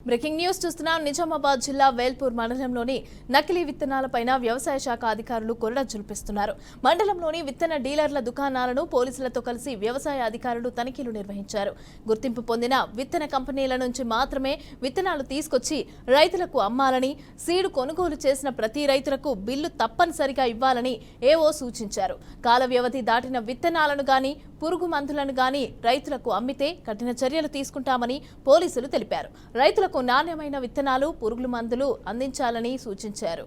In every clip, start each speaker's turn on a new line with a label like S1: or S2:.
S1: Breaking news చూస్తున్నాం. నిజామాబాద్ జిల్లా వేల్పూర్ మండలంలోని నకిలీ విత్తనాలపైన వ్యవసాయ శాఖ అధికారులు కొరడ జుల్పిస్తున్నారు. మండలంలోని విత్తన డీలర్ల దుకాణాలను పోలీసులతో కలిసి వ్యవసాయ అధికారులు తనిఖీలు నిర్వహించారు. గుర్తింపు పొందిన విత్తన కంపెనీల నుంచి మాత్రమే విత్తనాలు తీసుకొచ్చి రైతులకు అమ్మాలని, సీడు కొనుగోలు చేసిన ప్రతి రైతులకు బిల్లు తప్పనిసరిగా ఇవ్వాలని ఏవో సూచించారు. కాల వ్యవధి దాటిన విత్తనాలను గాని, పురుగు మందులను గాని రైతులకు అమ్మితే కఠిన చర్యలు తీసుకుంటామని పోలీసులు తెలిపారు. రైతులకు నాణ్యమైన విత్తనాలు, పురుగుల మందులు అందించాలని సూచించారు.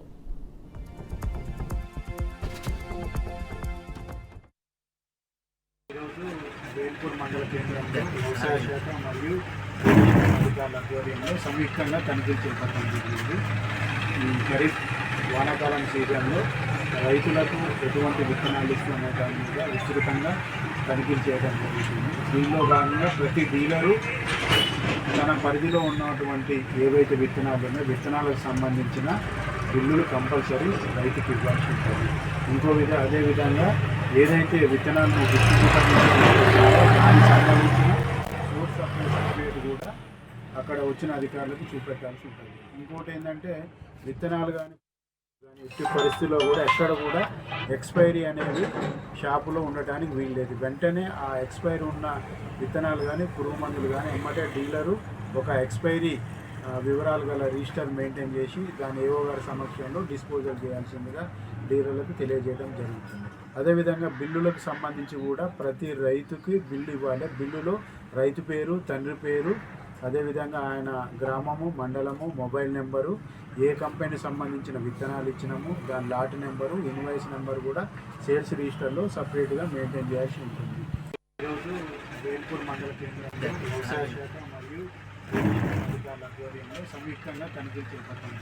S2: ఈరోజు వేల్పూర్ మండల కేంద్రంలో వ్యవసాయ శాఖ మరియు అధికారుల ఆధ్వర్యంలో సంయుక్తంగా తనిఖీలు చేపట్టడం జరిగింది. ఈ ఖరీఫ్ వానాకాలం సీజన్లో రైతులకు ఎటువంటి విత్తనాలు ఇస్తున్న దాని మీద విస్తృతంగా తనిఖీలు చేయడం జరుగుతుంది. దీనిలో భాగంగా ప్రతి డీలరు తన పరిధిలో ఉన్నటువంటి ఏవైతే విత్తనాలు ఉన్నాయో విత్తనాలకు సంబంధించిన బిల్లులు కంపల్సరీ రైతుకి ఇవ్వాల్సి ఉంటుంది. అదేవిధంగా ఏదైతే విత్తనాలను డిస్ట్రిబ్యూటర్ దానికి సంబంధించిన సోర్స్ సప్లై సర్టిఫికేట్ కూడా అక్కడ వచ్చిన అధికారులకు చూపెట్టాల్సి ఉంటుంది. ఇంకోటి ఏంటంటే విత్తనాలు కానీ ఎట్టి పరిస్థితుల్లో కూడా ఎక్కడ కూడా ఎక్స్పైరీ అనేది షాపులో ఉండటానికి వీల్లేదు. వెంటనే ఆ ఎక్స్పైరీ ఉన్న విత్తనాలు కానీ, పురుగు మందులు కానీ ఎమ్మటే డీలరు ఒక ఎక్స్పైరీ వివరాలు గల రిజిస్టర్ మెయింటైన్ చేసి దాని ఏవో గారి సమక్షంలో డిస్పోజల్ చేయాల్సిందిగా డీలర్లకు తెలియజేయడం జరుగుతుంది. అదేవిధంగా బిల్లులకు సంబంధించి కూడా ప్రతి రైతుకి బిల్లు ఇవ్వాలి. బిల్లులో రైతు పేరు, తండ్రి పేరు, అదేవిధంగా ఆయన గ్రామము, మండలము, మొబైల్ నెంబరు, ఏ కంపెనీ సంబంధించిన విత్తనాలు ఇచ్చినాము, దాని లాట్ నెంబరు, ఇన్వాయిస్ నెంబరు కూడా సేల్స్ రిజిస్టర్లో సపరేట్గా మెయింటైన్ చేయాల్సి ఉంటుంది. ఈరోజు వేల్పూర్ మండల కేంద్రంలో వ్యవసాయ శాఖ మరియు అధికారుల ఆధ్వర్యంలో సంయుక్తంగా తనిఖీలు చేపట్టింది.